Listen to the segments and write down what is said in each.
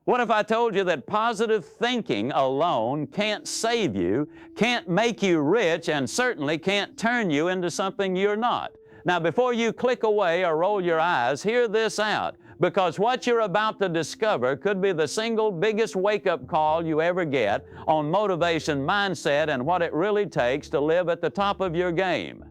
What if I told you that positive thinking alone can't save you, can't make you rich, and certainly can't turn you into something you're not? Now, before you click away or roll your eyes, hear this out, because what you're about to discover could be the single biggest wake-up call you ever get on motivation, mindset, and what it really takes to live at the top of your game.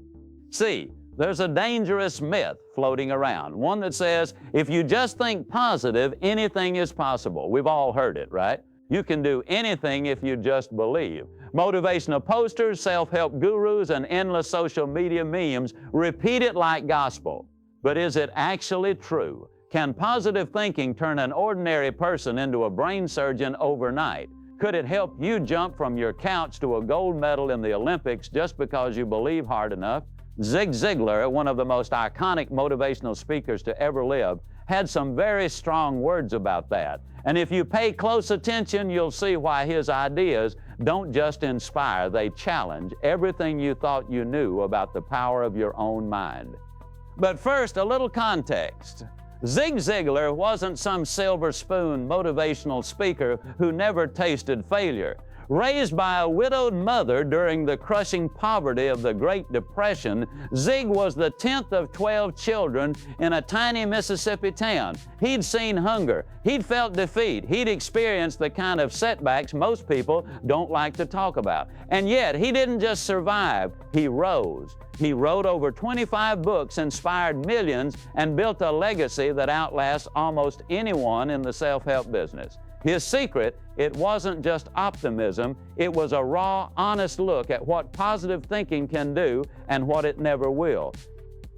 See, there's a dangerous myth floating around, one that says, if you just think positive, anything is possible. We've all heard it, right? You can do anything if you just believe. Motivational posters, self-help gurus, and endless social media memes repeat it like gospel. But is it actually true? Can positive thinking turn an ordinary person into a brain surgeon overnight? Could it help you jump from your couch to a gold medal in the Olympics just because you believe hard enough? Ziglar, one of the most iconic motivational speakers to ever live, had some very strong words about that. And if you pay close attention, you'll see why his ideas don't just inspire, they challenge everything you thought you knew about the power of your own mind. But first, a little context. Zig Ziglar wasn't some silver spoon motivational speaker who never tasted failure. Raised by a widowed mother during the crushing poverty of the Great Depression, Zig was the 10th of 12 children in a tiny Mississippi town. He'd seen hunger, he'd felt defeat, he'd experienced the kind of setbacks most people don't like to talk about. And yet, he didn't just survive, he rose. He wrote over 25 books, inspired millions, and built a legacy that outlasts almost anyone in the self-help business. His secret, it wasn't just optimism, it was a raw, honest look at what positive thinking can do and what it never will.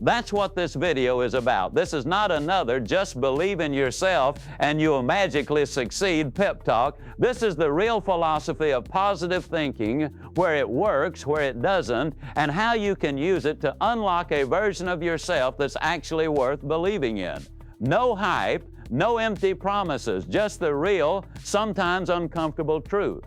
That's what this video is about. This is not another just believe in yourself and you'll magically succeed pep talk. This is the real philosophy of positive thinking, where it works, where it doesn't, and how you can use it to unlock a version of yourself that's actually worth believing in. No hype, no empty promises, just the real, sometimes uncomfortable truth.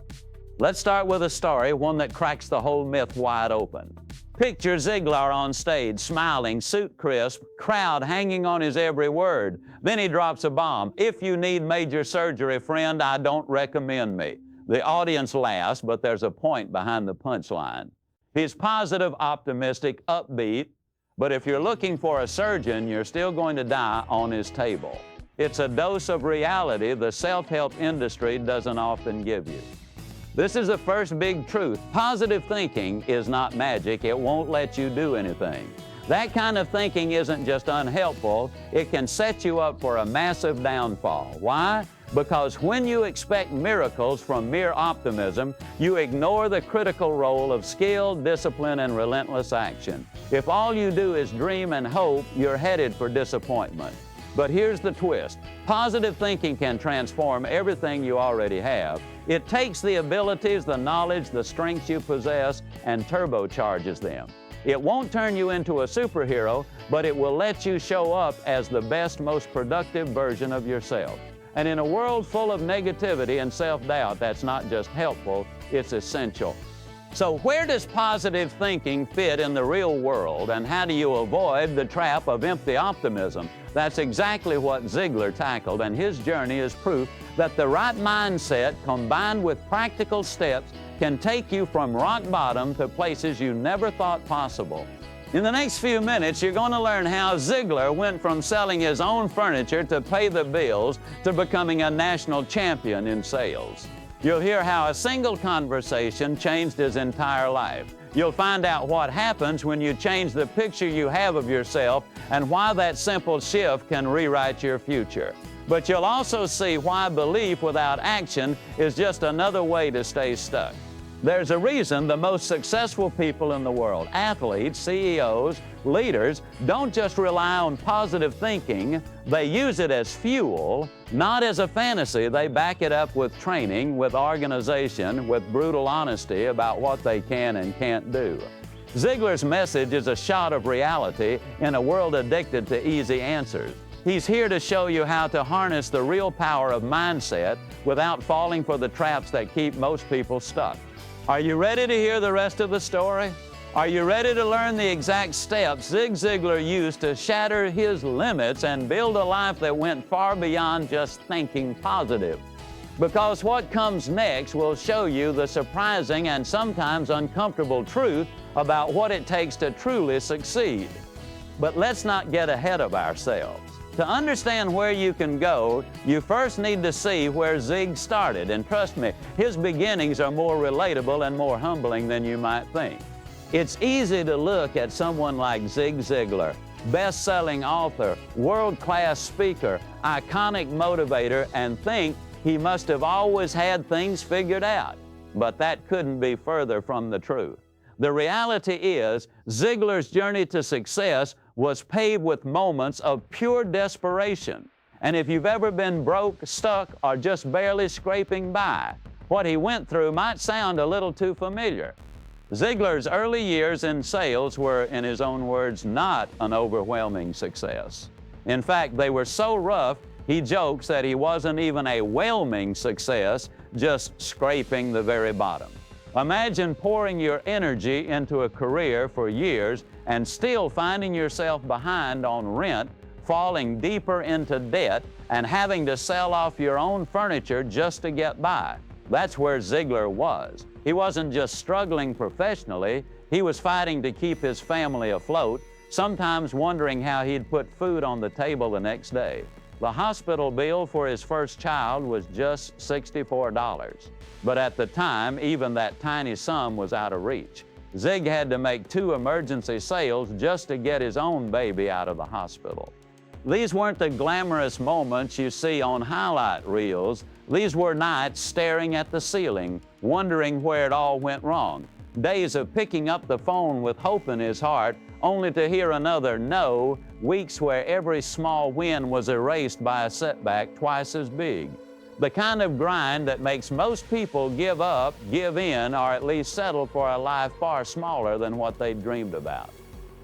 Let's start with a story, one that cracks the whole myth wide open. Picture Ziglar on stage, smiling, suit crisp, crowd hanging on his every word. Then he drops a bomb. If you need major surgery, friend, I don't recommend me. The audience laughs, but there's a point behind the punchline. He's positive, optimistic, upbeat, but if you're looking for a surgeon, you're still going to die on his table. It's a dose of reality the self-help industry doesn't often give you. This is the first big truth. Positive thinking is not magic. It won't let you do anything. That kind of thinking isn't just unhelpful, it can set you up for a massive downfall. Why? Because when you expect miracles from mere optimism, you ignore the critical role of skill, discipline, and relentless action. If all you do is dream and hope, you're headed for disappointment. But here's the twist. Positive thinking can transform everything you already have. It takes the abilities, the knowledge, the strengths you possess, and turbocharges them. It won't turn you into a superhero, but it will let you show up as the best, most productive version of yourself. And in a world full of negativity and self-doubt, that's not just helpful, it's essential. So where does positive thinking fit in the real world, and how do you avoid the trap of empty optimism? That's exactly what Ziglar tackled, and his journey is proof that the right mindset combined with practical steps can take you from rock bottom to places you never thought possible. In the next few minutes, you're going to learn how Ziglar went from selling his own furniture to pay the bills to becoming a national champion in sales. You'll hear how a single conversation changed his entire life. You'll find out what happens when you change the picture you have of yourself and why that simple shift can rewrite your future. But you'll also see why belief without action is just another way to stay stuck. There's a reason the most successful people in the world, athletes, CEOs, leaders, don't just rely on positive thinking, they use it as fuel, not as a fantasy. They back it up with training, with organization, with brutal honesty about what they can and can't do. Ziglar's message is a shot of reality in a world addicted to easy answers. He's here to show you how to harness the real power of mindset without falling for the traps that keep most people stuck. Are you ready to hear the rest of the story? Are you ready to learn the exact steps Zig Ziglar used to shatter his limits and build a life that went far beyond just thinking positive? because what comes next will show you the surprising and sometimes uncomfortable truth about what it takes to truly succeed. But let's not get ahead of ourselves. To understand where you can go, you first need to see where Zig started. And trust me, his beginnings are more relatable and more humbling than you might think. It's easy to look at someone like Zig Ziglar, best-selling author, world-class speaker, iconic motivator, and think he must have always had things figured out. But that couldn't be further from the truth. The reality is, Ziglar's journey to success was paved with moments of pure desperation. And if you've ever been broke, stuck, or just barely scraping by, what he went through might sound a little too familiar. Ziglar's early years in sales were, in his own words, not an overwhelming success. In fact, they were so rough, he jokes that he wasn't even a whelming success, just scraping the very bottom. Imagine pouring your energy into a career for years and still finding yourself behind on rent, falling deeper into debt, and having to sell off your own furniture just to get by. That's where Ziglar was. He wasn't just struggling professionally, he was fighting to keep his family afloat, sometimes wondering how he'd put food on the table the next day. The hospital bill for his first child was just $64. But at the time, even that tiny sum was out of reach. Zig had to make 2 emergency sales just to get his own baby out of the hospital. These weren't the glamorous moments you see on highlight reels. These were nights staring at the ceiling, wondering where it all went wrong. Days of picking up the phone with hope in his heart, only to hear another no, weeks where every small win was erased by a setback twice as big. The kind of grind that makes most people give up, give in, or at least settle for a life far smaller than what they dreamed about.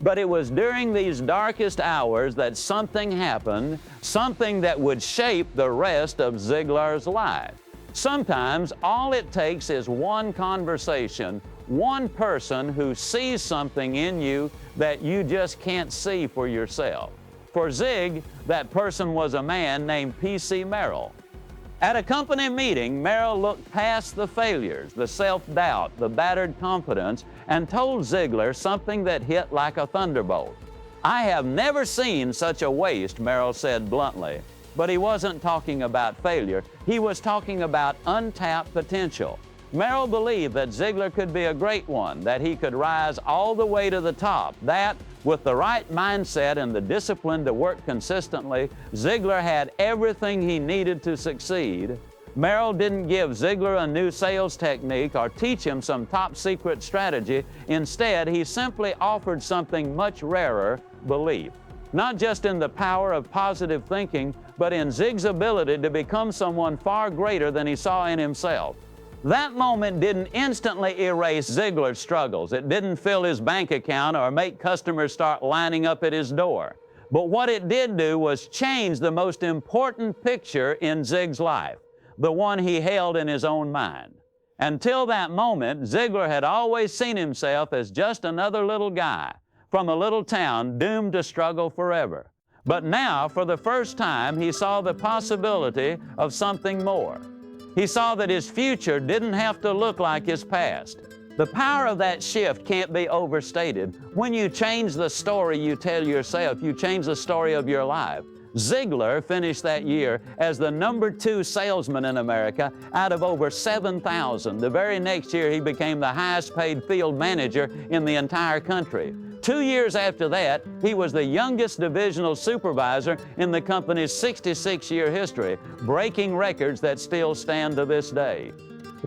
But it was during these darkest hours that something happened, something that would shape the rest of Ziglar's life. Sometimes all it takes is one conversation, one person who sees something in you that you just can't see for yourself. For Zig, that person was a man named P.C. Merrill. At a company meeting, Merrill looked past the failures, the self-doubt, the battered confidence, and told Ziglar something that hit like a thunderbolt. "I have never seen such a waste," Merrill said bluntly. But he wasn't talking about failure. He was talking about untapped potential. Merrill believed that Ziglar could be a great one, that he could rise all the way to the top, that, with the right mindset and the discipline to work consistently, Ziglar had everything he needed to succeed. Merrill didn't give Ziglar a new sales technique or teach him some top-secret strategy. Instead, he simply offered something much rarer, belief. Not just in the power of positive thinking, but in Zig's ability to become someone far greater than he saw in himself. That moment didn't instantly erase Ziglar's struggles. It didn't fill his bank account or make customers start lining up at his door. But what it did do was change the most important picture in Zig's life, the one he held in his own mind. Until that moment, Ziglar had always seen himself as just another little guy from a little town doomed to struggle forever. But now, for the first time, he saw the possibility of something more. He saw that his future didn't have to look like his past. The power of that shift can't be overstated. When you change the story you tell yourself, you change the story of your life. Ziglar finished that year as the #2 salesman in America out of over 7,000. The very next year, he became the highest paid field manager in the entire country. 2 years after that, he was the youngest divisional supervisor in the company's 66-year history, breaking records that still stand to this day.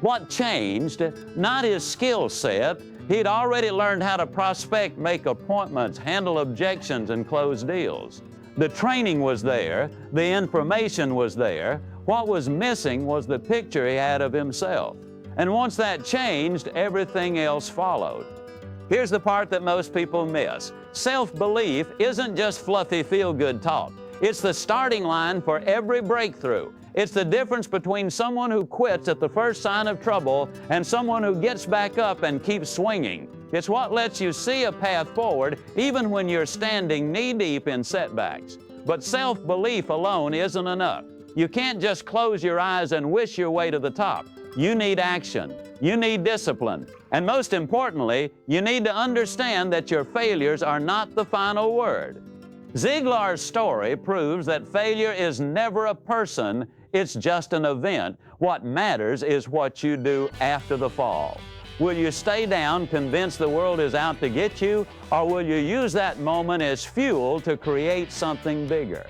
What changed? Not his skill set. He'd already learned how to prospect, make appointments, handle objections, and close deals. The training was there. The information was there. What was missing was the picture he had of himself. And once that changed, everything else followed. Here's the part that most people miss. Self-belief isn't just fluffy feel-good talk. It's the starting line for every breakthrough. It's the difference between someone who quits at the first sign of trouble and someone who gets back up and keeps swinging. It's what lets you see a path forward even when you're standing knee-deep in setbacks. But self-belief alone isn't enough. You can't just close your eyes and wish your way to the top. You need action. You need discipline. And most importantly, you need to understand that your failures are not the final word. Ziglar's story proves that failure is never a person, it's just an event. What matters is what you do after the fall. Will you stay down, convinced the world is out to get you, or will you use that moment as fuel to create something bigger?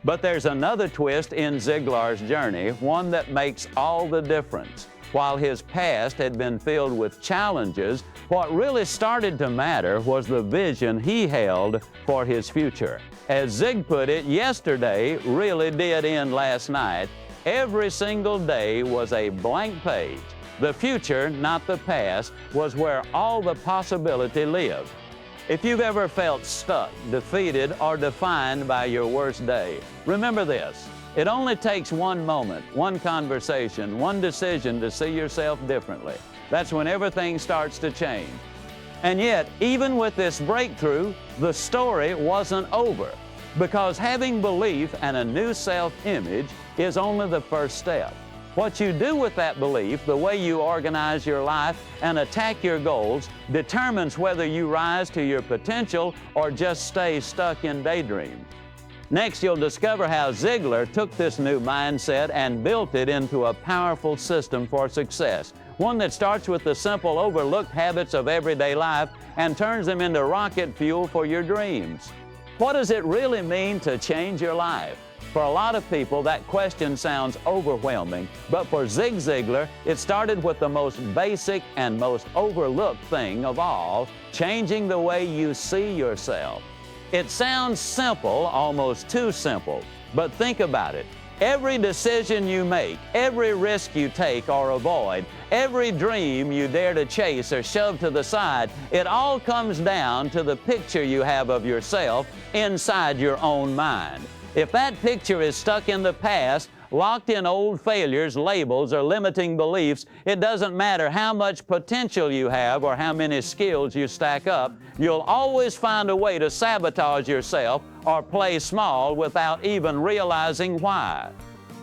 But there's another twist in Ziglar's journey, one that makes all the difference. While his past had been filled with challenges, what really started to matter was the vision he held for his future. As Zig put it, yesterday really did end last night. Every single day was a blank page. The future, not the past, was where all the possibility lived. If you've ever felt stuck, defeated, or defined by your worst day, remember this. It only takes one moment, one conversation, one decision to see yourself differently. That's when everything starts to change. And yet, even with this breakthrough, the story wasn't over, because having belief and a new self-image is only the first step. What you do with that belief, the way you organize your life and attack your goals, determines whether you rise to your potential or just stay stuck in daydreams. Next, you'll discover how Ziglar took this new mindset and built it into a powerful system for success, one that starts with the simple, overlooked habits of everyday life and turns them into rocket fuel for your dreams. What does it really mean to change your life? For a lot of people, that question sounds overwhelming, but for Zig Ziglar, it started with the most basic and most overlooked thing of all, changing the way you see yourself. It sounds simple, almost too simple, but think about it. Every decision you make, every risk you take or avoid, every dream you dare to chase or shove to the side, it all comes down to the picture you have of yourself inside your own mind. If that picture is stuck in the past, locked in old failures, labels, or limiting beliefs, it doesn't matter how much potential you have or how many skills you stack up, you'll always find a way to sabotage yourself or play small without even realizing why.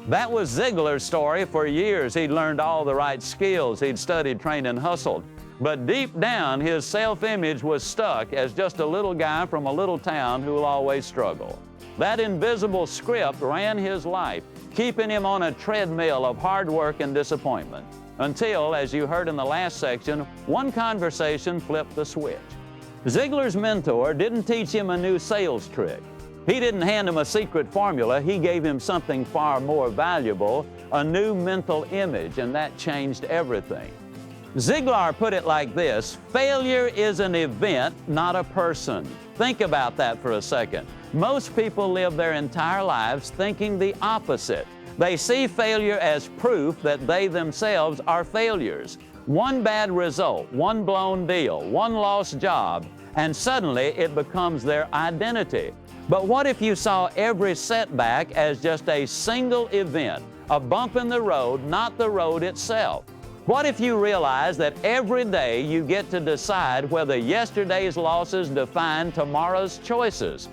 That was Ziglar's story. For years, he'd learned all the right skills. He'd studied, trained, and hustled. But deep down, his self-image was stuck as just a little guy from a little town who'll always struggle. That invisible script ran his life, keeping him on a treadmill of hard work and disappointment. Until, as you heard in the last section, one conversation flipped the switch. Ziglar's mentor didn't teach him a new sales trick. He didn't hand him a secret formula. He gave him something far more valuable, a new mental image, and that changed everything. Ziglar put it like this: failure is an event, not a person. Think about that for a second. Most people live their entire lives thinking the opposite. They see failure as proof that they themselves are failures. One bad result, one blown deal, one lost job, and suddenly it becomes their identity. But what if you saw every setback as just a single event, a bump in the road, not the road itself? What if you realize that every day you get to decide whether yesterday's losses define tomorrow's choices?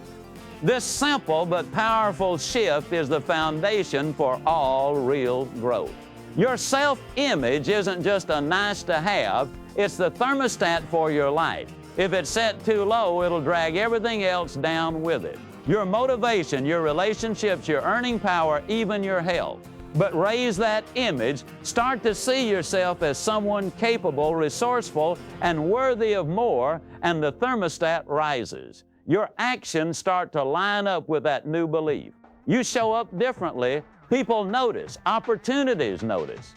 This simple but powerful shift is the foundation for all real growth. Your self-image isn't just a nice to have, it's the thermostat for your life. If it's set too low, it'll drag everything else down with it. Your motivation, your relationships, your earning power, even your health. But raise that image, start to see yourself as someone capable, resourceful, and worthy of more, and the thermostat rises. Your actions start to line up with that new belief. You show up differently, people notice, opportunities notice.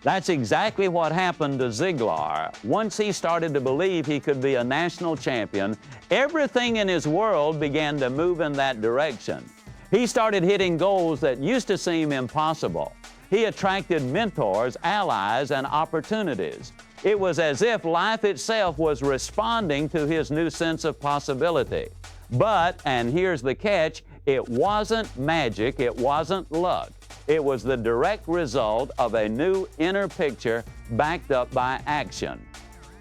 That's exactly what happened to Ziglar. Once he started to believe he could be a national champion, everything in his world began to move in that direction. He started hitting goals that used to seem impossible. He attracted mentors, allies, and opportunities. It was as if life itself was responding to his new sense of possibility. But, and here's the catch, it wasn't magic, it wasn't luck. It was the direct result of a new inner picture backed up by action.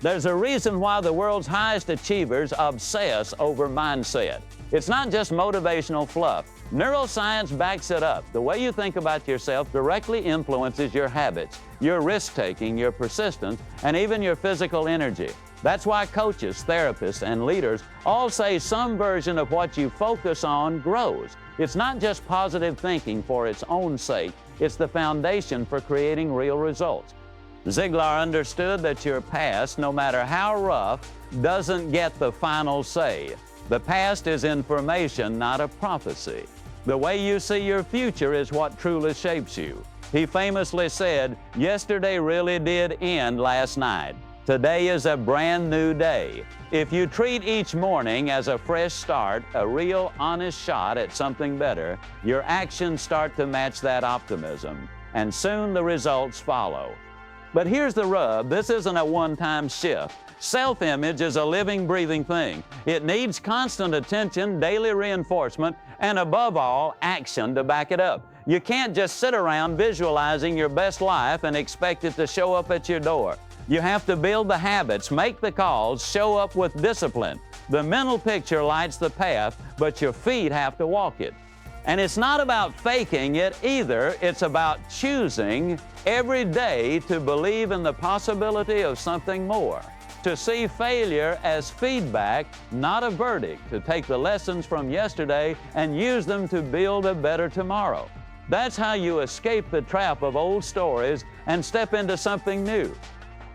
There's a reason why the world's highest achievers obsess over mindset. It's not just motivational fluff. Neuroscience backs it up. The way you think about yourself directly influences your habits, your risk-taking, your persistence, and even your physical energy. That's why coaches, therapists, and leaders all say some version of what you focus on grows. It's not just positive thinking for its own sake. It's the foundation for creating real results. Ziglar understood that your past, no matter how rough, doesn't get the final say. The past is information, not a prophecy. The way you see your future is what truly shapes you. He famously said, "Yesterday really did end last night. Today is a brand new day." If you treat each morning as a fresh start, a real, honest shot at something better, your actions start to match that optimism, and soon the results follow. But here's the rub. This isn't a one-time shift. Self-image is a living, breathing thing. It needs constant attention, daily reinforcement, and above all, action to back it up. You can't just sit around visualizing your best life and expect it to show up at your door. You have to build the habits, make the calls, show up with discipline. The mental picture lights the path, but your feet have to walk it. And it's not about faking it either. It's about choosing every day to believe in the possibility of something more, to see failure as feedback, not a verdict, to take the lessons from yesterday and use them to build a better tomorrow. That's how you escape the trap of old stories and step into something new.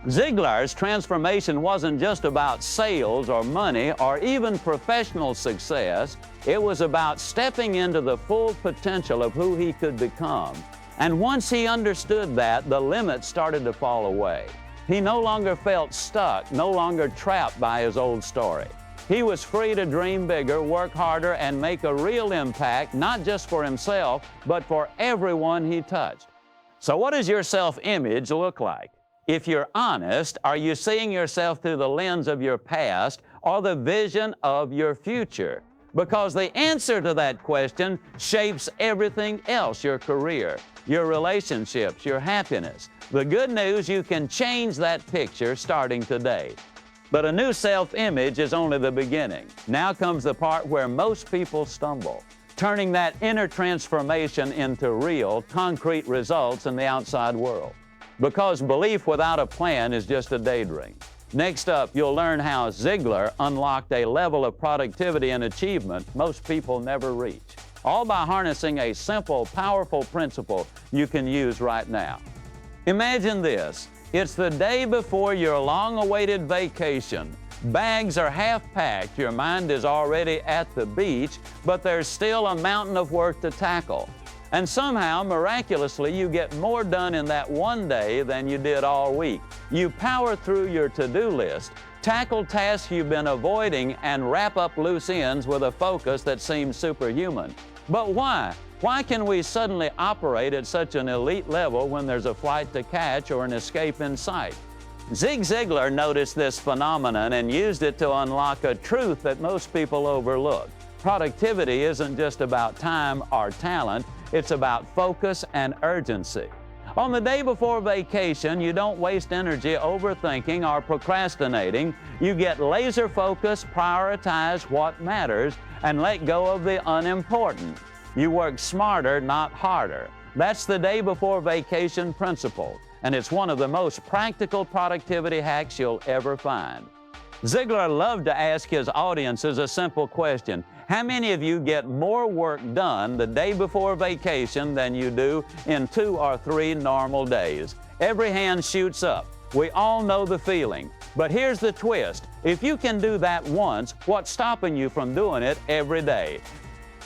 Ziglar's transformation wasn't just about sales or money or even professional success. It was about stepping into the full potential of who he could become. And once he understood that, the limits started to fall away. He no longer felt stuck, no longer trapped by his old story. He was free to dream bigger, work harder, and make a real impact, not just for himself, but for everyone he touched. So what does your self-image look like? If you're honest, are you seeing yourself through the lens of your past or the vision of your future? Because the answer to that question shapes everything else, your career, your relationships, your happiness. The good news, you can change that picture starting today. But a new self-image is only the beginning. Now comes the part where most people stumble, turning that inner transformation into real, concrete results in the outside world. Because belief without a plan is just a daydream. Next up, you'll learn how Ziglar unlocked a level of productivity and achievement most people never reach, all by harnessing a simple, powerful principle you can use right now. Imagine this. It's the day before your long-awaited vacation. Bags are half packed, your mind is already at the beach, but there's still a mountain of work to tackle. And somehow, miraculously, you get more done in that one day than you did all week. You power through your to-do list, tackle tasks you've been avoiding, and wrap up loose ends with a focus that seems superhuman. But why? Why can we suddenly operate at such an elite level when there's a flight to catch or an escape in sight? Zig Ziglar noticed this phenomenon and used it to unlock a truth that most people overlook. Productivity isn't just about time or talent, it's about focus and urgency. On the day before vacation, you don't waste energy overthinking or procrastinating. You get laser focused, prioritize what matters, and let go of the unimportant. You work smarter, not harder. That's the day before vacation principle, and it's one of the most practical productivity hacks you'll ever find. Ziglar loved to ask his audiences a simple question. How many of you get more work done the day before vacation than you do in 2 or 3 normal days? Every hand shoots up. We all know the feeling. But here's the twist. If you can do that once, what's stopping you from doing it every day?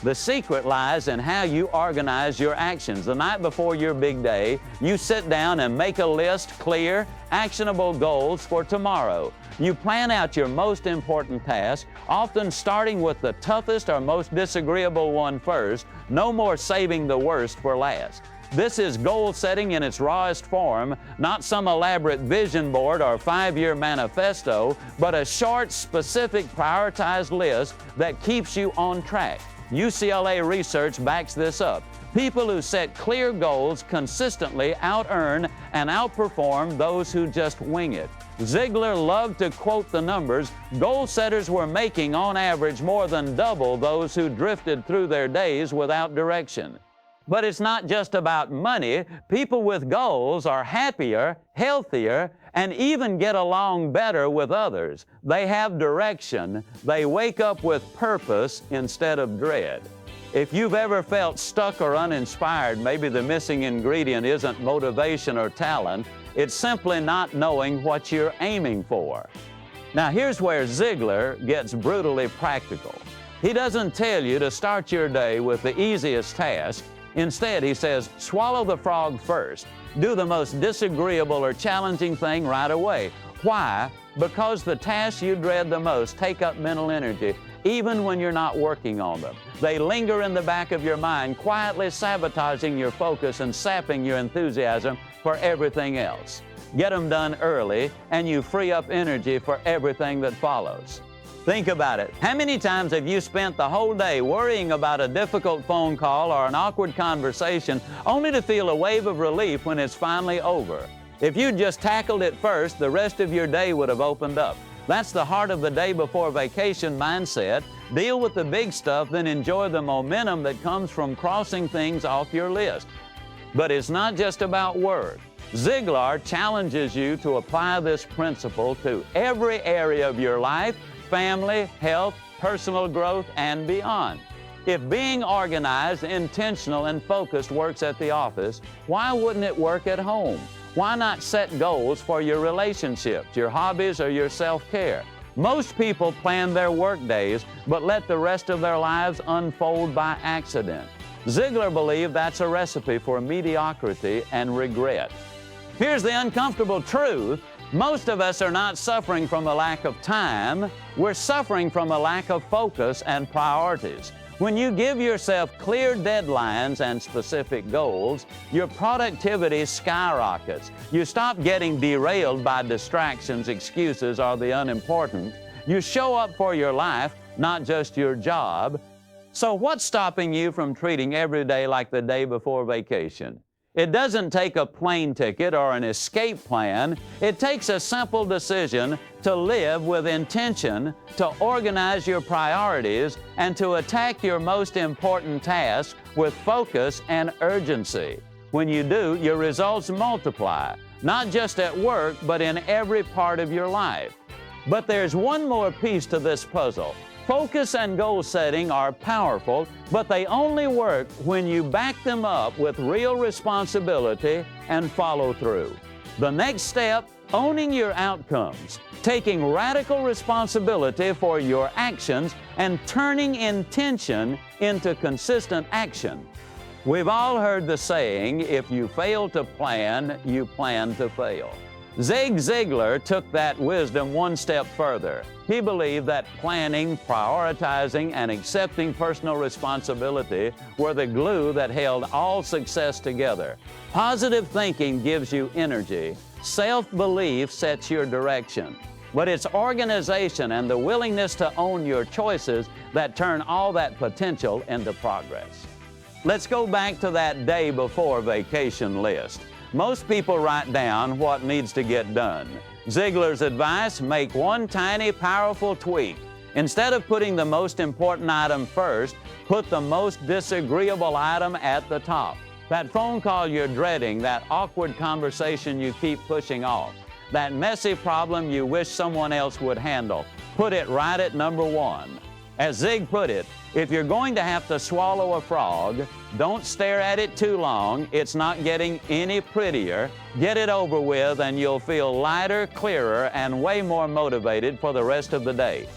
The secret lies in how you organize your actions. The night before your big day, you sit down and make a list, clear, actionable goals for tomorrow. You plan out your most important task, often starting with the toughest or most disagreeable one first. No more saving the worst for last. This is goal setting in its rawest form, not some elaborate vision board or 5-year manifesto, but a short, specific, prioritized list that keeps you on track. UCLA research backs this up. People who set clear goals consistently out-earn and outperform those who just wing it. Ziglar loved to quote the numbers. Goal setters were making, on average, more than double those who drifted through their days without direction. But it's not just about money. People with goals are happier, healthier, and even get along better with others. They have direction. They wake up with purpose instead of dread. If you've ever felt stuck or uninspired, maybe the missing ingredient isn't motivation or talent. It's simply not knowing what you're aiming for. Now, here's where Ziglar gets brutally practical. He doesn't tell you to start your day with the easiest task. Instead, he says, swallow the frog first. Do the most disagreeable or challenging thing right away. Why? Because the tasks you dread the most take up mental energy, even when you're not working on them. They linger in the back of your mind, quietly sabotaging your focus and sapping your enthusiasm for everything else. Get them done early, and you free up energy for everything that follows. Think about it. How many times have you spent the whole day worrying about a difficult phone call or an awkward conversation, only to feel a wave of relief when it's finally over? If you'd just tackled it first, the rest of your day would have opened up. That's the heart of the day before vacation mindset. Deal with the big stuff, then enjoy the momentum that comes from crossing things off your list. But it's not just about work. Ziglar challenges you to apply this principle to every area of your life, family, health, personal growth, and beyond. If being organized, intentional, and focused works at the office, why wouldn't it work at home? Why not set goals for your relationships, your hobbies, or your self-care? Most people plan their work days, but let the rest of their lives unfold by accident. Ziglar believed that's a recipe for mediocrity and regret. Here's the uncomfortable truth. Most of us are not suffering from a lack of time. We're suffering from a lack of focus and priorities. When you give yourself clear deadlines and specific goals, your productivity skyrockets. You stop getting derailed by distractions, excuses, or the unimportant. You show up for your life, not just your job. So what's stopping you from treating every day like the day before vacation? It doesn't take a plane ticket or an escape plan. It takes a simple decision to live with intention, to organize your priorities, and to attack your most important tasks with focus and urgency. When you do, your results multiply, not just at work, but in every part of your life. But there's one more piece to this puzzle. Focus and goal setting are powerful, but they only work when you back them up with real responsibility and follow through. The next step, owning your outcomes, taking radical responsibility for your actions and turning intention into consistent action. We've all heard the saying, if you fail to plan, you plan to fail. Zig Ziglar took that wisdom one step further. He believed that planning, prioritizing, and accepting personal responsibility were the glue that held all success together. Positive thinking gives you energy. Self-belief sets your direction. But it's organization and the willingness to own your choices that turn all that potential into progress. Let's go back to that day before vacation list. Most people write down what needs to get done. Ziglar's advice, make one tiny, powerful tweak. Instead of putting the most important item first, put the most disagreeable item at the top. That phone call you're dreading, that awkward conversation you keep pushing off, that messy problem you wish someone else would handle, put it right at number one. As Zig put it, if you're going to have to swallow a frog, don't stare at it too long. It's not getting any prettier. Get it over with and you'll feel lighter, clearer, and way more motivated for the rest of the day.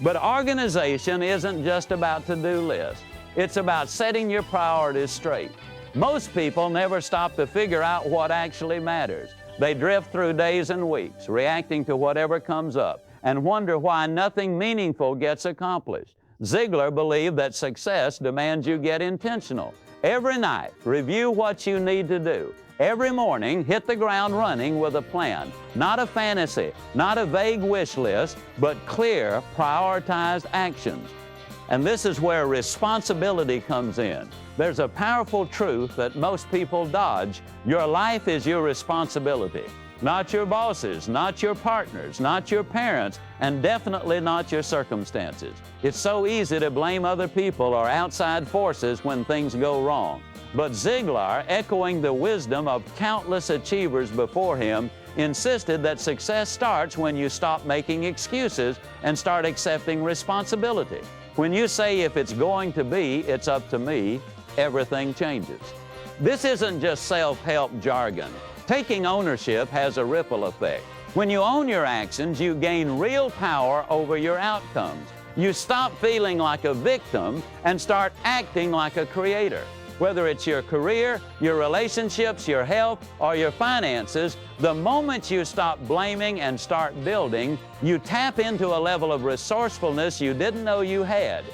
But organization isn't just about to-do lists. It's about setting your priorities straight. Most people never stop to figure out what actually matters. They drift through days and weeks, reacting to whatever comes up, and wonder why nothing meaningful gets accomplished. Ziglar believed that success demands you get intentional. Every night, review what you need to do. Every morning, hit the ground running with a plan. Not a fantasy, not a vague wish list, but clear, prioritized actions. And this is where responsibility comes in. There's a powerful truth that most people dodge. Your life is your responsibility. not your bosses, not your partners, not your parents, and definitely not your circumstances. It's so easy to blame other people or outside forces when things go wrong. But Ziglar, echoing the wisdom of countless achievers before him, insisted that success starts when you stop making excuses and start accepting responsibility. When you say, if it's going to be, it's up to me, everything changes. This isn't just self-help jargon. Taking ownership has a ripple effect. When you own your actions, you gain real power over your outcomes. You stop feeling like a victim and start acting like a creator. Whether it's your career, your relationships, your health, or your finances, the moment you stop blaming and start building, you tap into a level of resourcefulness you didn't know you had.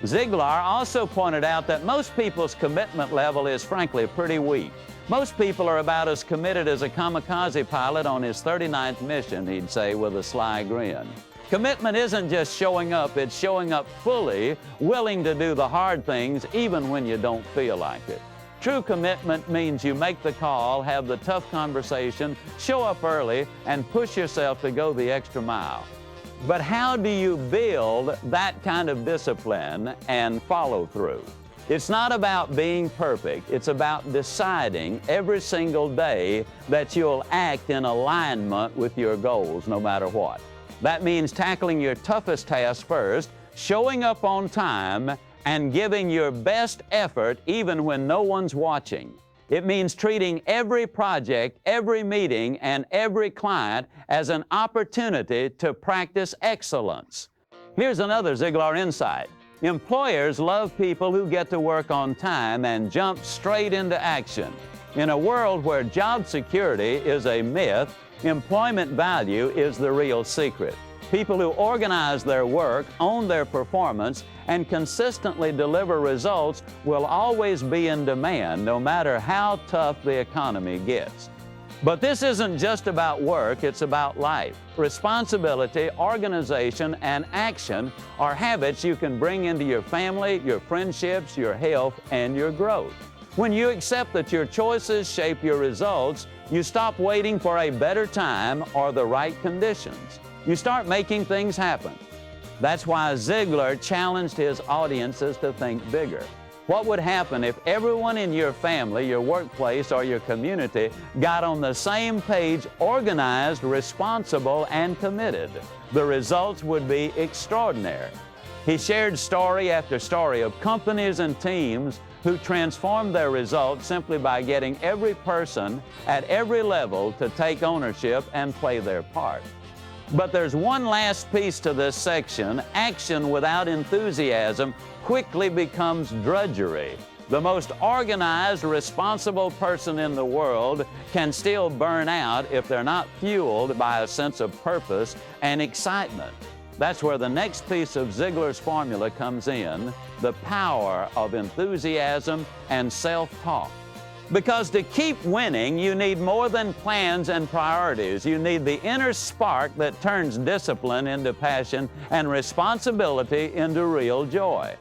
Ziglar also pointed out that most people's commitment level is frankly pretty weak. Most people are about as committed as a kamikaze pilot on his 39th mission, he'd say with a sly grin. Commitment isn't just showing up, it's showing up fully, willing to do the hard things even when you don't feel like it. True commitment means you make the call, have the tough conversation, show up early, and push yourself to go the extra mile. But how do you build that kind of discipline and follow through? It's not about being perfect. It's about deciding every single day that you'll act in alignment with your goals no matter what. That means tackling your toughest task first, showing up on time, and giving your best effort even when no one's watching. It means treating every project, every meeting, and every client as an opportunity to practice excellence. Here's another Ziglar insight. Employers love people who get to work on time and jump straight into action. In a world where job security is a myth, employment value is the real secret. People who organize their work, own their performance, and consistently deliver results will always be in demand, no matter how tough the economy gets. But this isn't just about work, it's about life. Responsibility, organization, and action are habits you can bring into your family, your friendships, your health, and your growth. When you accept that your choices shape your results, you stop waiting for a better time or the right conditions. You start making things happen. That's why Ziglar challenged his audiences to think bigger. What would happen if everyone in your family, your workplace, or your community got on the same page, organized, responsible, and committed? The results would be extraordinary. He shared story after story of companies and teams who transformed their results simply by getting every person at every level to take ownership and play their part. But there's one last piece to this section. Action without enthusiasm quickly becomes drudgery. The most organized, responsible person in the world can still burn out if they're not fueled by a sense of purpose and excitement. That's where the next piece of Ziglar's formula comes in, the power of enthusiasm and self-talk. Because to keep winning, you need more than plans and priorities. You need the inner spark that turns discipline into passion and responsibility into real joy.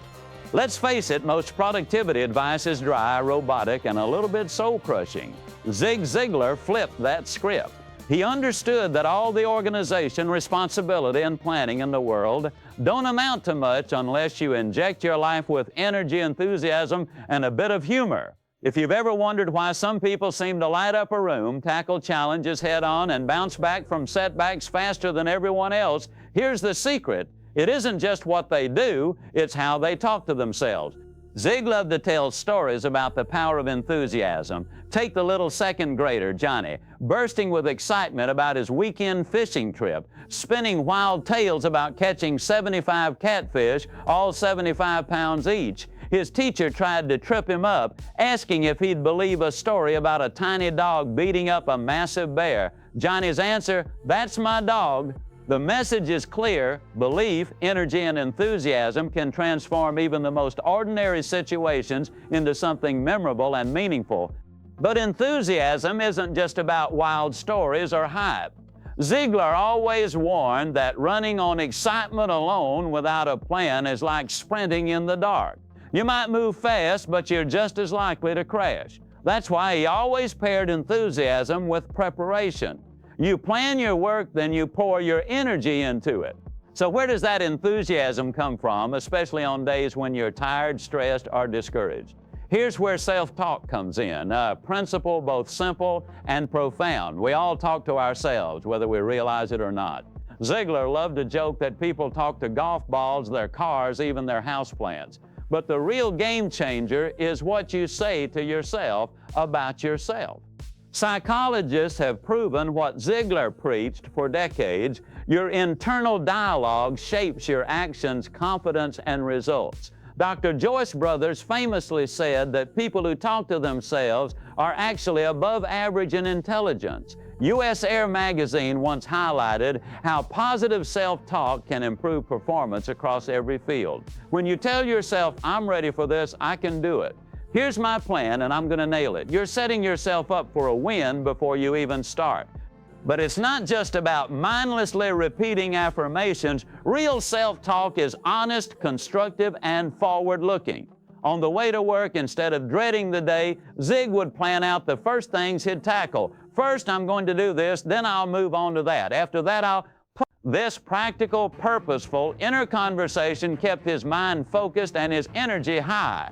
Let's face it, most productivity advice is dry, robotic, and a little bit soul-crushing. Zig Ziglar flipped that script. He understood that all the organization, responsibility, and planning in the world don't amount to much unless you inject your life with energy, enthusiasm, and a bit of humor. If you've ever wondered why some people seem to light up a room, tackle challenges head-on, and bounce back from setbacks faster than everyone else, here's the secret. It isn't just what they do, it's how they talk to themselves. Zig loved to tell stories about the power of enthusiasm. Take the little second grader, Johnny, bursting with excitement about his weekend fishing trip, spinning wild tales about catching 75 catfish, all 75 pounds each. His teacher tried to trip him up, asking if he'd believe a story about a tiny dog beating up a massive bear. Johnny's answer, "That's my dog." The message is clear. Belief, energy, and enthusiasm can transform even the most ordinary situations into something memorable and meaningful. But enthusiasm isn't just about wild stories or hype. Ziglar always warned that running on excitement alone without a plan is like sprinting in the dark. You might move fast, but you're just as likely to crash. That's why he always paired enthusiasm with preparation. You plan your work, then you pour your energy into it. So where does that enthusiasm come from, especially on days when you're tired, stressed, or discouraged? Here's where self-talk comes in, a principle both simple and profound. We all talk to ourselves, whether we realize it or not. Ziglar loved to joke that people talk to golf balls, their cars, even their houseplants. But the real game changer is what you say to yourself about yourself. Psychologists have proven what Ziglar preached for decades. Your internal dialogue shapes your actions, confidence, and results. Dr. Joyce Brothers famously said that people who talk to themselves are actually above average in intelligence. U.S. Air Magazine once highlighted how positive self-talk can improve performance across every field. When you tell yourself, "I'm ready for this, I can do it. Here's my plan and I'm going to nail it," you're setting yourself up for a win before you even start. But it's not just about mindlessly repeating affirmations. Real self-talk is honest, constructive, and forward-looking. On the way to work, instead of dreading the day, Zig would plan out the first things he'd tackle. First, I'm going to do this, then I'll move on to that. After that, I'll... This practical, purposeful, inner conversation kept his mind focused and his energy high.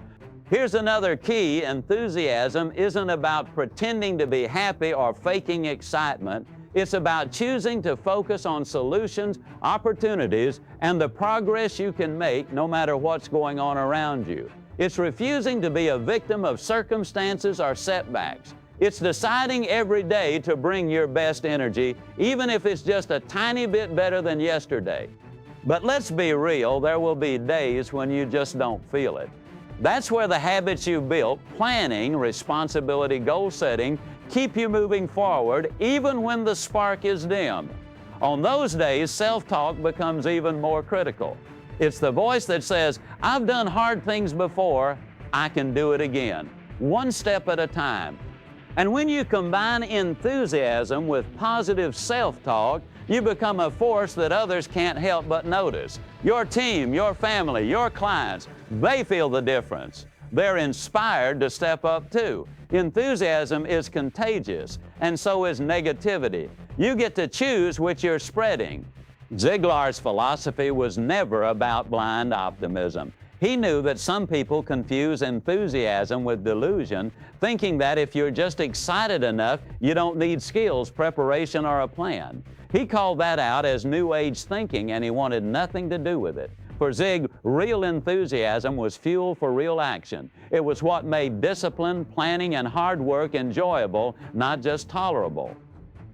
Here's another key: enthusiasm isn't about pretending to be happy or faking excitement. It's about choosing to focus on solutions, opportunities, and the progress you can make no matter what's going on around you. It's refusing to be a victim of circumstances or setbacks. It's deciding every day to bring your best energy, even if it's just a tiny bit better than yesterday. But let's be real, there will be days when you just don't feel it. That's where the habits you built, planning, responsibility, goal setting, keep you moving forward even when the spark is dim. On those days, self-talk becomes even more critical. It's the voice that says, "I've done hard things before, I can do it again, one step at a time." And when you combine enthusiasm with positive self-talk, you become a force that others can't help but notice. Your team, your family, your clients, they feel the difference. They're inspired to step up too. Enthusiasm is contagious, and so is negativity. You get to choose which you're spreading. Ziglar's philosophy was never about blind optimism. He knew that some people confuse enthusiasm with delusion, thinking that if you're just excited enough, you don't need skills, preparation, or a plan. He called that out as New Age thinking, and he wanted nothing to do with it. For Zig, real enthusiasm was fuel for real action. It was what made discipline, planning, and hard work enjoyable, not just tolerable.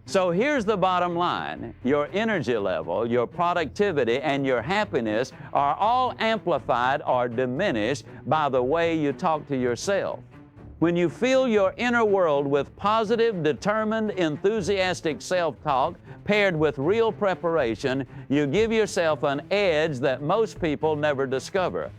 So here's the bottom line. Your energy level, your productivity, and your happiness are all amplified or diminished by the way you talk to yourself. When you fill your inner world with positive, determined, enthusiastic self-talk paired with real preparation, you give yourself an edge that most people never discover.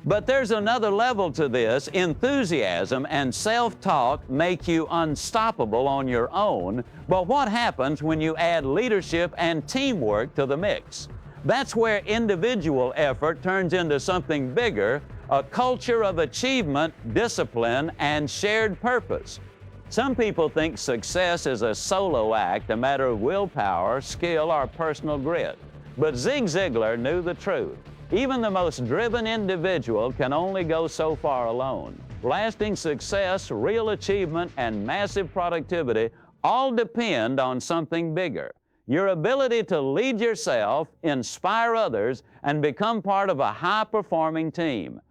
But there's another level to this. Enthusiasm and self-talk make you unstoppable on your own, but what happens when you add leadership and teamwork to the mix? That's where individual effort turns into something bigger, a culture of achievement, discipline, and shared purpose. Some people think success is a solo act, a matter of willpower, skill, or personal grit. But Zig Ziglar knew the truth. Even the most driven individual can only go so far alone. Lasting success, real achievement, and massive productivity all depend on something bigger. Your ability to lead yourself, inspire others, and become part of a high-performing team.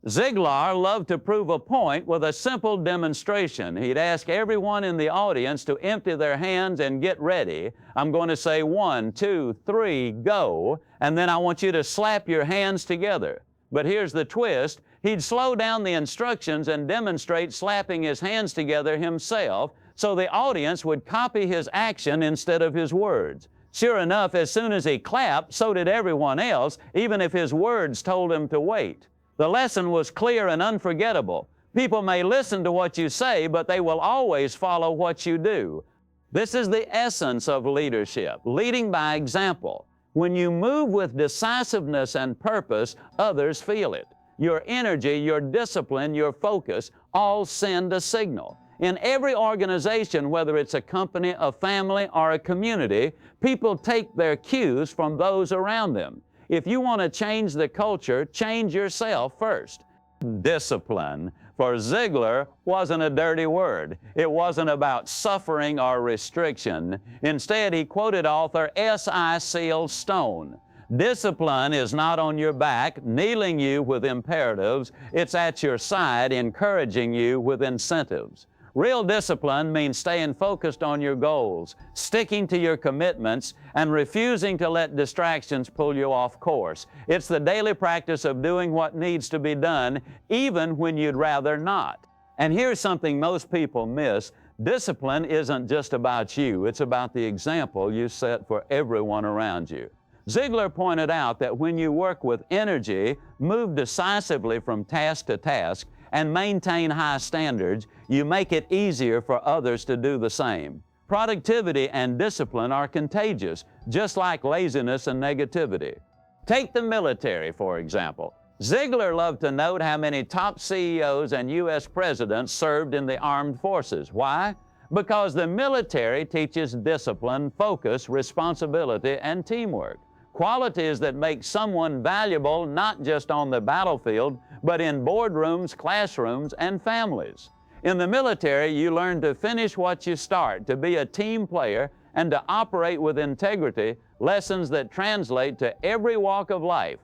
Ziglar loved to prove a point with a simple demonstration. He'd ask everyone in the audience to empty their hands and get ready. I'm going to say 1, 2, 3, go, and then I want you to slap your hands together. But here's the twist. He'd slow down the instructions and demonstrate slapping his hands together himself, so the audience would copy his action instead of his words. Sure enough, as soon as he clapped, so did everyone else, even if his words told him to wait. The lesson was clear and unforgettable. People may listen to what you say, but they will always follow what you do. This is the essence of leadership, leading by example. When you move with decisiveness and purpose, others feel it. Your energy, your discipline, your focus all send a signal. In every organization, whether it's a company, a family, or a community, people take their cues from those around them. If you want to change the culture, change yourself first. Discipline, for Ziglar, wasn't a dirty word. It wasn't about suffering or restriction. Instead, he quoted author S.I. Seals Stone. Discipline is not on your back, kneeling you with imperatives. It's at your side, encouraging you with incentives. Real discipline means staying focused on your goals, sticking to your commitments, and refusing to let distractions pull you off course. It's the daily practice of doing what needs to be done, even when you'd rather not. And here's something most people miss. Discipline isn't just about you. It's about the example you set for everyone around you. Ziglar pointed out that when you work with energy, move decisively from task to task, and maintain high standards, you make it easier for others to do the same. Productivity and discipline are contagious, just like laziness and negativity. Take the military, for example. Ziglar loved to note how many top CEOs and U.S. presidents served in the armed forces. Why? Because the military teaches discipline, focus, responsibility, and teamwork. Qualities that make someone valuable not just on the battlefield, but in boardrooms, classrooms, and families. In the military, you learn to finish what you start, to be a team player, and to operate with integrity, lessons that translate to every walk of life.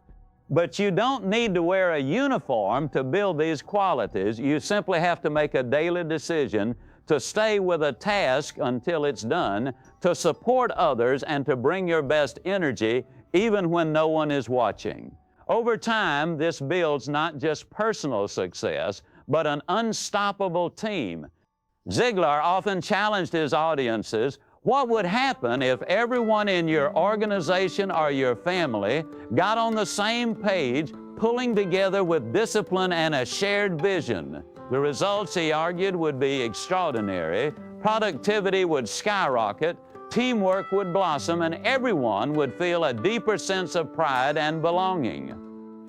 But you don't need to wear a uniform to build these qualities. You simply have to make a daily decision to stay with a task until it's done, to support others, and to bring your best energy even when no one is watching. Over time, this builds not just personal success, but an unstoppable team. Ziglar often challenged his audiences, what would happen if everyone in your organization or your family got on the same page, pulling together with discipline and a shared vision? The results, he argued, would be extraordinary. Productivity would skyrocket, teamwork would blossom, and everyone would feel a deeper sense of pride and belonging.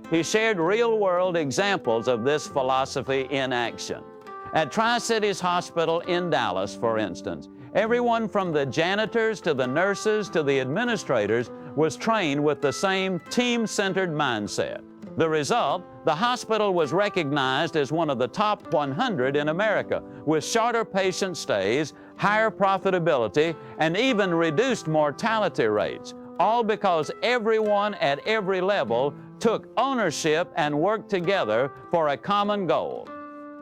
He shared real-world examples of this philosophy in action. At Tri-Cities Hospital in Dallas, for instance, everyone from the janitors to the nurses to the administrators was trained with the same team-centered mindset. The result, the hospital was recognized as one of the top 100 in America, with shorter patient stays, higher profitability, and even reduced mortality rates, all because everyone at every level took ownership and worked together for a common goal.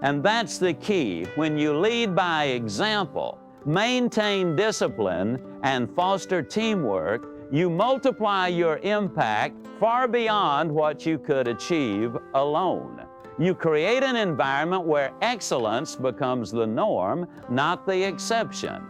And that's the key. When you lead by example, maintain discipline, and foster teamwork, you multiply your impact far beyond what you could achieve alone. You create an environment where excellence becomes the norm, not the exception.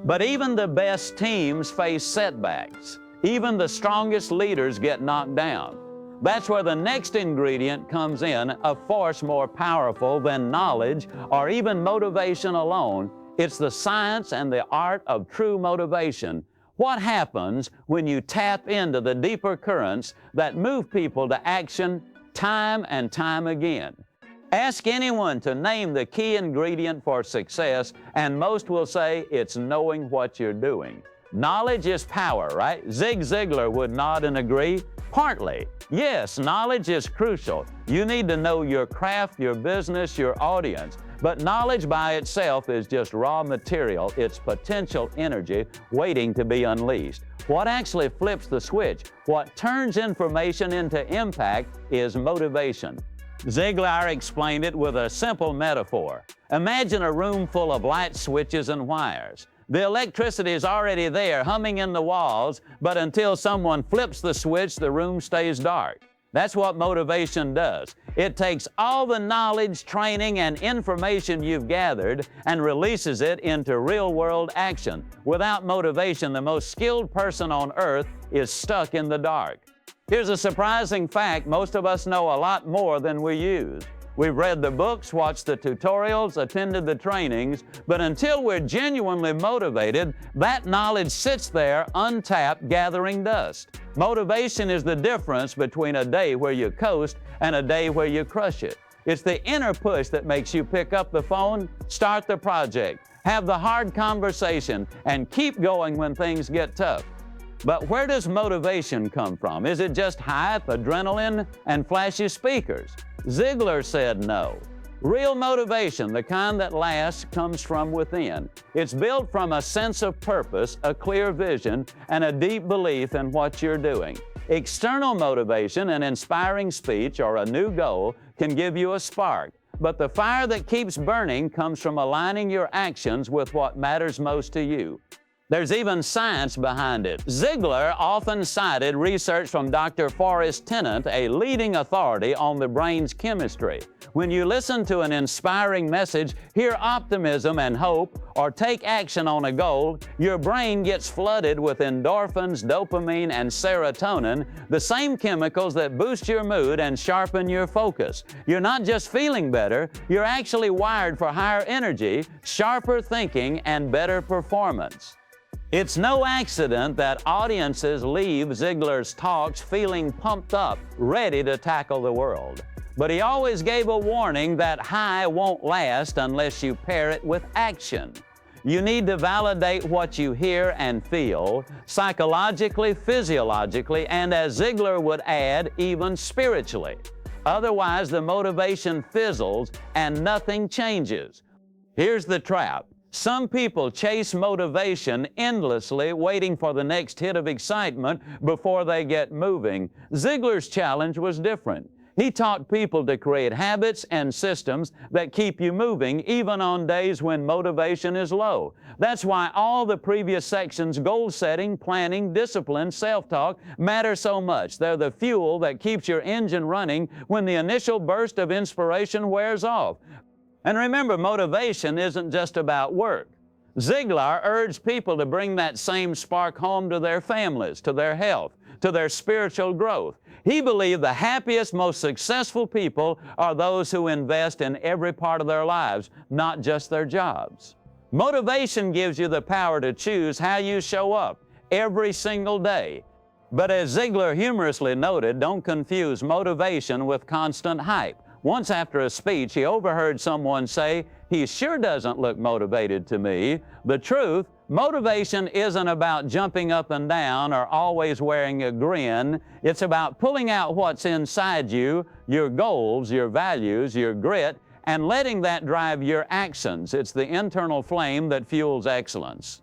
But even the best teams face setbacks. Even the strongest leaders get knocked down. That's where the next ingredient comes in, a force more powerful than knowledge or even motivation alone. It's the science and the art of true motivation. What happens when you tap into the deeper currents that move people to action time and time again? Ask anyone to name the key ingredient for success, and most will say it's knowing what you're doing. Knowledge is power, right? Zig Ziglar would nod and agree. Partly. Yes, knowledge is crucial. You need to know your craft, your business, your audience. But knowledge by itself is just raw material. It's potential energy waiting to be unleashed. What actually flips the switch, what turns information into impact, is motivation. Ziglar explained it with a simple metaphor. Imagine a room full of light switches and wires. The electricity is already there, humming in the walls, but until someone flips the switch, the room stays dark. That's what motivation does. It takes all the knowledge, training, and information you've gathered and releases it into real-world action. Without motivation, the most skilled person on earth is stuck in the dark. Here's a surprising fact: most of us know a lot more than we use. We've read the books, watched the tutorials, attended the trainings, but until we're genuinely motivated, that knowledge sits there untapped, gathering dust. Motivation is the difference between a day where you coast and a day where you crush it. It's the inner push that makes you pick up the phone, start the project, have the hard conversation, and keep going when things get tough. But where does motivation come from? Is it just hype, adrenaline, and flashy speakers? Ziglar said no. Real motivation, the kind that lasts, comes from within. It's built from a sense of purpose, a clear vision, and a deep belief in what you're doing. External motivation, an inspiring speech, or a new goal can give you a spark. But the fire that keeps burning comes from aligning your actions with what matters most to you. There's even science behind it. Ziglar often cited research from Dr. Forrest Tennant, a leading authority on the brain's chemistry. When you listen to an inspiring message, hear optimism and hope, or take action on a goal, your brain gets flooded with endorphins, dopamine, and serotonin, the same chemicals that boost your mood and sharpen your focus. You're not just feeling better, you're actually wired for higher energy, sharper thinking, and better performance. It's no accident that audiences leave Ziglar's talks feeling pumped up, ready to tackle the world. But he always gave a warning that high won't last unless you pair it with action. You need to validate what you hear and feel, psychologically, physiologically, and as Ziglar would add, even spiritually. Otherwise, the motivation fizzles and nothing changes. Here's the trap. Some people chase motivation endlessly, waiting for the next hit of excitement before they get moving. Ziglar's challenge was different. He taught people to create habits and systems that keep you moving even on days when motivation is low. That's why all the previous sections, goal setting, planning, discipline, self-talk, matter so much. They're the fuel that keeps your engine running when the initial burst of inspiration wears off. And remember, motivation isn't just about work. Ziglar urged people to bring that same spark home to their families, to their health, to their spiritual growth. He believed the happiest, most successful people are those who invest in every part of their lives, not just their jobs. Motivation gives you the power to choose how you show up every single day. But as Ziglar humorously noted, don't confuse motivation with constant hype. Once after a speech, he overheard someone say, "He sure doesn't look motivated to me." The truth, motivation isn't about jumping up and down or always wearing a grin. It's about pulling out what's inside you, your goals, your values, your grit, and letting that drive your actions. It's the internal flame that fuels excellence.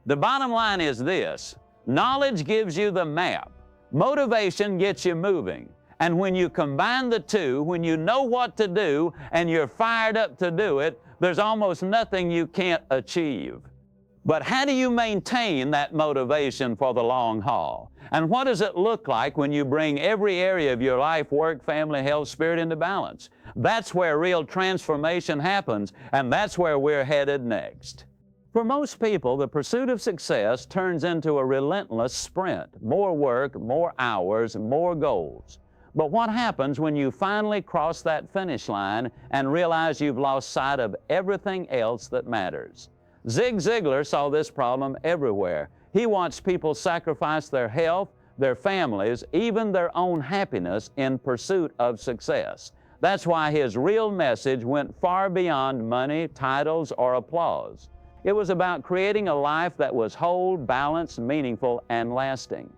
The bottom line is this: knowledge gives you the map. Motivation gets you moving. And when you combine the two, when you know what to do and you're fired up to do it, there's almost nothing you can't achieve. But how do you maintain that motivation for the long haul? And what does it look like when you bring every area of your life, work, family, health, spirit into balance? That's where real transformation happens, and that's where we're headed next. For most people, the pursuit of success turns into a relentless sprint. More work, more hours, more goals. But what happens when you finally cross that finish line and realize you've lost sight of everything else that matters? Zig Ziglar saw this problem everywhere. He watched people sacrifice their health, their families, even their own happiness in pursuit of success. That's why his real message went far beyond money, titles, or applause. It was about creating a life that was whole, balanced, meaningful, and lasting.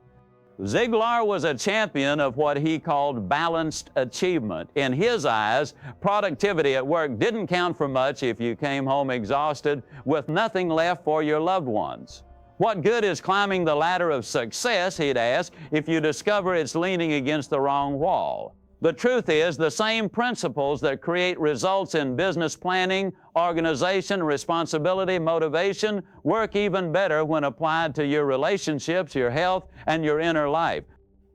Ziglar was a champion of what he called balanced achievement. In his eyes, productivity at work didn't count for much if you came home exhausted with nothing left for your loved ones. What good is climbing the ladder of success, he'd ask, if you discover it's leaning against the wrong wall? The truth is, the same principles that create results in business planning, organization, responsibility, motivation, work even better when applied to your relationships, your health, and your inner life.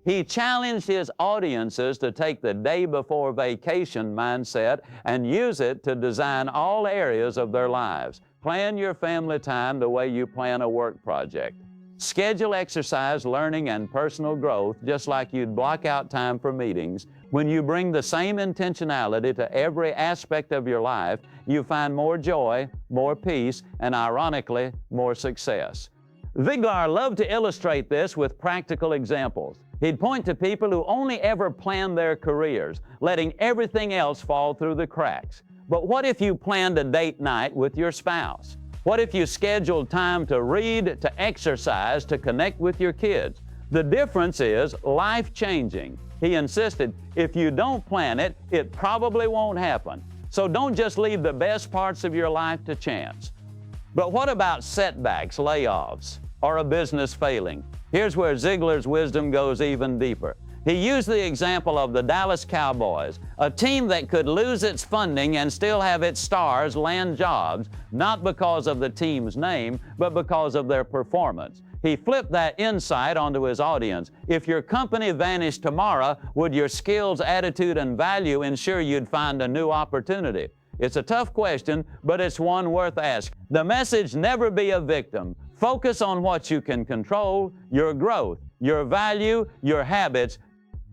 He challenged his audiences to take the day before vacation mindset and use it to design all areas of their lives. Plan your family time the way you plan a work project. Schedule exercise, learning, and personal growth just like you'd block out time for meetings. When you bring the same intentionality to every aspect of your life, you find more joy, more peace, and ironically, more success. Ziglar loved to illustrate this with practical examples. He'd point to people who only ever planned their careers, letting everything else fall through the cracks. But what if you planned a date night with your spouse? What if you scheduled time to read, to exercise, to connect with your kids? The difference is life-changing. He insisted, if you don't plan it, it probably won't happen. So don't just leave the best parts of your life to chance. But what about setbacks, layoffs, or a business failing? Here's where Ziglar's wisdom goes even deeper. He used the example of the Dallas Cowboys, a team that could lose its funding and still have its stars land jobs, not because of the team's name, but because of their performance. He flipped that insight onto his audience. If your company vanished tomorrow, would your skills, attitude, and value ensure you'd find a new opportunity? It's a tough question, but it's one worth asking. The message: never be a victim. Focus on what you can control, your growth, your value, your habits.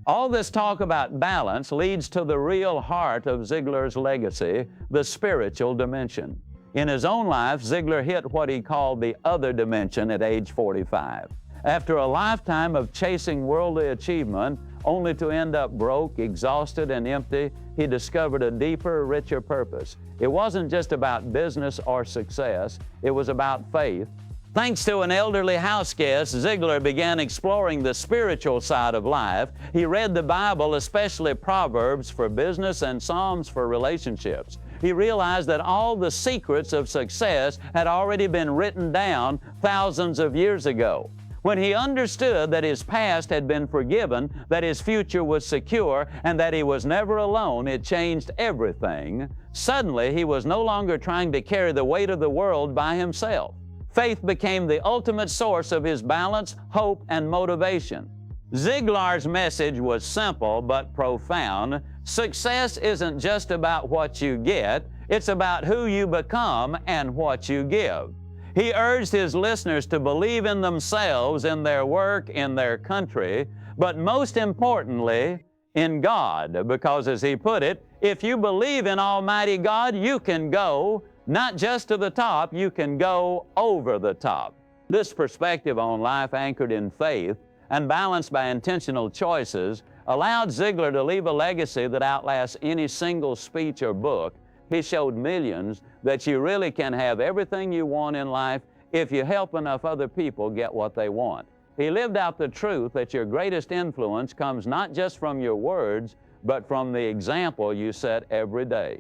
All this talk about balance leads to the real heart of Ziglar's legacy, the spiritual dimension. In his own life, Ziglar hit what he called the other dimension at age 45. After a lifetime of chasing worldly achievement, only to end up broke, exhausted, and empty, he discovered a deeper, richer purpose. It wasn't just about business or success, it was about faith. Thanks to an elderly house guest, Ziglar began exploring the spiritual side of life. He read the Bible, especially Proverbs for business and Psalms for relationships. He realized that all the secrets of success had already been written down thousands of years ago. When he understood that his past had been forgiven, that his future was secure, and that he was never alone, it changed everything. Suddenly, he was no longer trying to carry the weight of the world by himself. Faith became the ultimate source of his balance, hope, and motivation. Ziglar's message was simple but profound. Success isn't just about what you get, it's about who you become and what you give. He urged his listeners to believe in themselves, in their work, in their country, but most importantly, in God, because as he put it, if you believe in Almighty God, you can go, not just to the top, you can go over the top. This perspective on life, anchored in faith and balanced by intentional choices, allowed Ziglar to leave a legacy that outlasts any single speech or book. He showed millions that you really can have everything you want in life if you help enough other people get what they want. He lived out the truth that your greatest influence comes not just from your words, but from the example you set every day.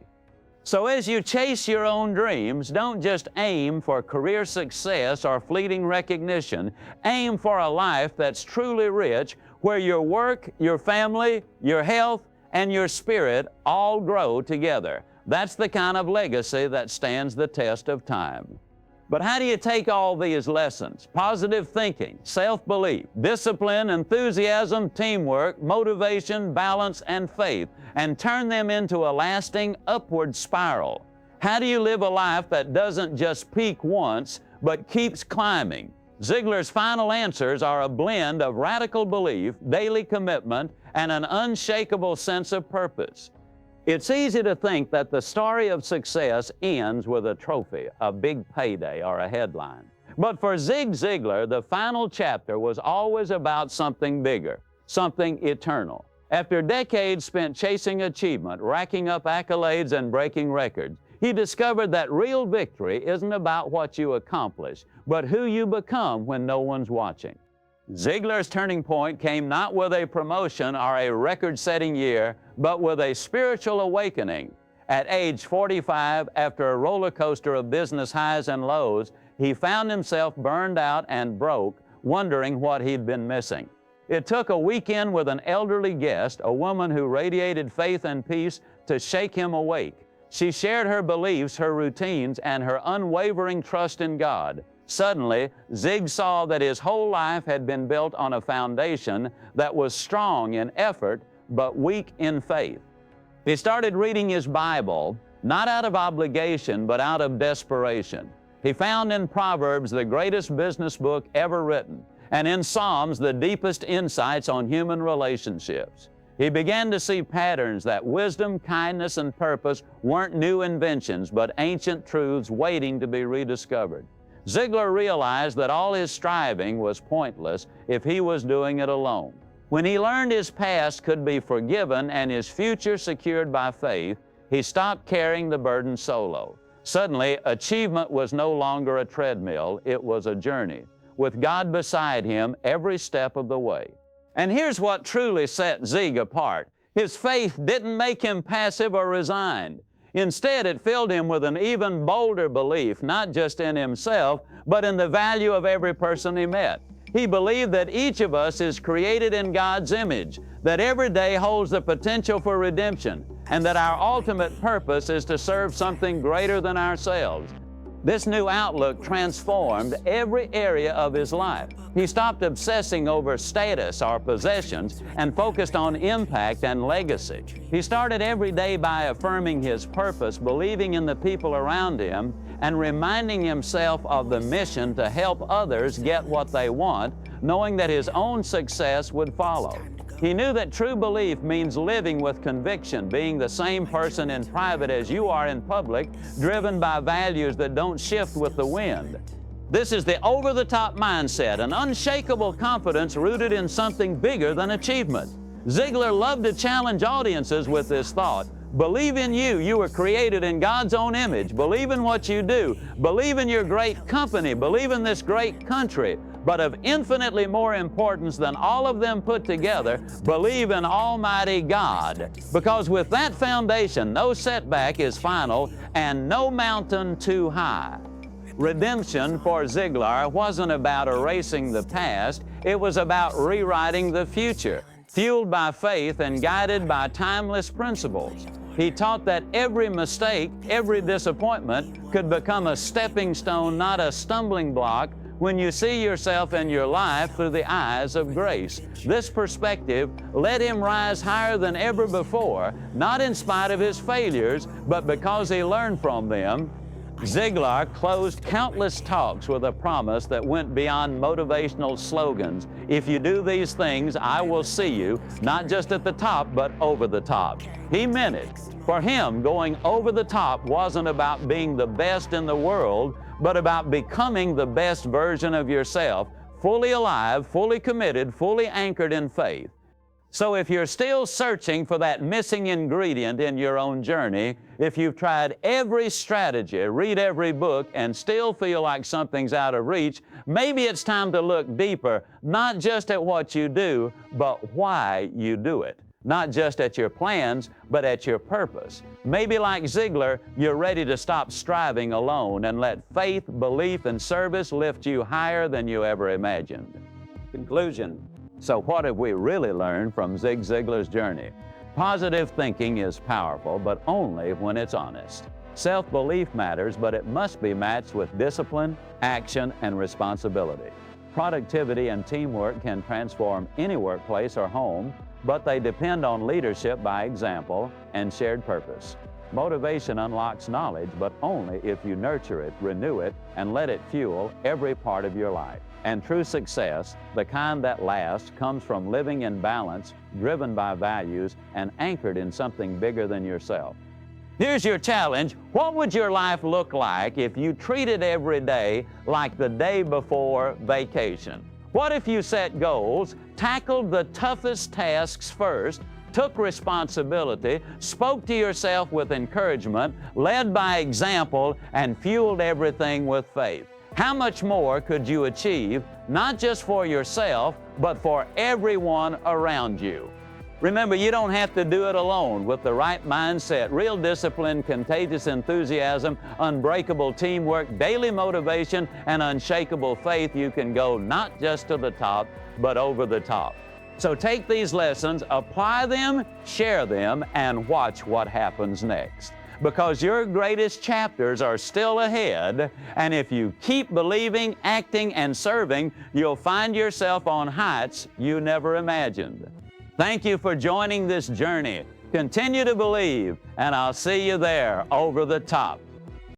So as you chase your own dreams, don't just aim for career success or fleeting recognition. Aim for a life that's truly rich, where your work, your family, your health, and your spirit all grow together. That's the kind of legacy that stands the test of time. But how do you take all these lessons? Positive thinking, self-belief, discipline, enthusiasm, teamwork, motivation, balance, and faith, and turn them into a lasting upward spiral? How do you live a life that doesn't just peak once, but keeps climbing? Ziglar's final answers are a blend of radical belief, daily commitment, and an unshakable sense of purpose. It's easy to think that the story of success ends with a trophy, a big payday, or a headline. But for Zig Ziglar, the final chapter was always about something bigger, something eternal. After decades spent chasing achievement, racking up accolades, and breaking records, he discovered that real victory isn't about what you accomplish, but who you become when no one's watching. Ziglar's turning point came not with a promotion or a record-setting year, but with a spiritual awakening. At age 45, after a roller coaster of business highs and lows, he found himself burned out and broke, wondering what he'd been missing. It took a weekend with an elderly guest, a woman who radiated faith and peace, to shake him awake. She shared her beliefs, her routines, and her unwavering trust in God. Suddenly, Zig saw that his whole life had been built on a foundation that was strong in effort, but weak in faith. He started reading his Bible, not out of obligation, but out of desperation. He found in Proverbs the greatest business book ever written, and in Psalms the deepest insights on human relationships. He began to see patterns that wisdom, kindness, and purpose weren't new inventions, but ancient truths waiting to be rediscovered. Ziglar realized that all his striving was pointless if he was doing it alone. When he learned his past could be forgiven and his future secured by faith, he stopped carrying the burden solo. Suddenly, achievement was no longer a treadmill, it was a journey, with God beside him every step of the way. And here's what truly set Zig apart. His faith didn't make him passive or resigned. Instead, it filled him with an even bolder belief, not just in himself, but in the value of every person he met. He believed that each of us is created in God's image, that every day holds the potential for redemption, and that our ultimate purpose is to serve something greater than ourselves. This new outlook transformed every area of his life. He stopped obsessing over status or possessions and focused on impact and legacy. He started every day by affirming his purpose, believing in the people around him, and reminding himself of the mission to help others get what they want, knowing that his own success would follow. He knew that true belief means living with conviction, being the same person in private as you are in public, driven by values that don't shift with the wind. This is the over-the-top mindset, an unshakable confidence rooted in something bigger than achievement. Ziglar loved to challenge audiences with this thought. Believe in you. You were created in God's own image. Believe in what you do. Believe in your great company. Believe in this great country. But of infinitely more importance than all of them put together, believe in Almighty God. Because with that foundation, no setback is final and no mountain too high. Redemption for Ziglar wasn't about erasing the past, it was about rewriting the future, fueled by faith and guided by timeless principles. He taught that every mistake, every disappointment could become a stepping stone, not a stumbling block, when you see yourself and your life through the eyes of grace. This perspective let him rise higher than ever before, not in spite of his failures, but because he learned from them. Ziglar closed countless talks with a promise that went beyond motivational slogans. If you do these things, I will see you, not just at the top, but over the top. He meant it. For him, going over the top wasn't about being the best in the world, but about becoming the best version of yourself, fully alive, fully committed, fully anchored in faith. So if you're still searching for that missing ingredient in your own journey, if you've tried every strategy, read every book, and still feel like something's out of reach, maybe it's time to look deeper, not just at what you do, but why you do it. Not just at your plans, but at your purpose. Maybe like Ziglar, you're ready to stop striving alone and let faith, belief, and service lift you higher than you ever imagined. Conclusion. So what have we really learned from Zig Ziglar's journey? Positive thinking is powerful, but only when it's honest. Self-belief matters, but it must be matched with discipline, action, and responsibility. Productivity and teamwork can transform any workplace or home, but they depend on leadership by example and shared purpose. Motivation unlocks knowledge, but only if you nurture it, renew it, and let it fuel every part of your life. And true success, the kind that lasts, comes from living in balance, driven by values, and anchored in something bigger than yourself. Here's your challenge. What would your life look like if you treated every day like the day before vacation? What if you set goals, tackled the toughest tasks first, took responsibility, spoke to yourself with encouragement, led by example, and fueled everything with faith? How much more could you achieve, not just for yourself, but for everyone around you? Remember, you don't have to do it alone. With the right mindset, real discipline, contagious enthusiasm, unbreakable teamwork, daily motivation, and unshakable faith, you can go not just to the top, but over the top. So take these lessons, apply them, share them, and watch what happens next. Because your greatest chapters are still ahead, and if you keep believing, acting, and serving, you'll find yourself on heights you never imagined. Thank you for joining this journey. Continue to believe, and I'll see you there over the top.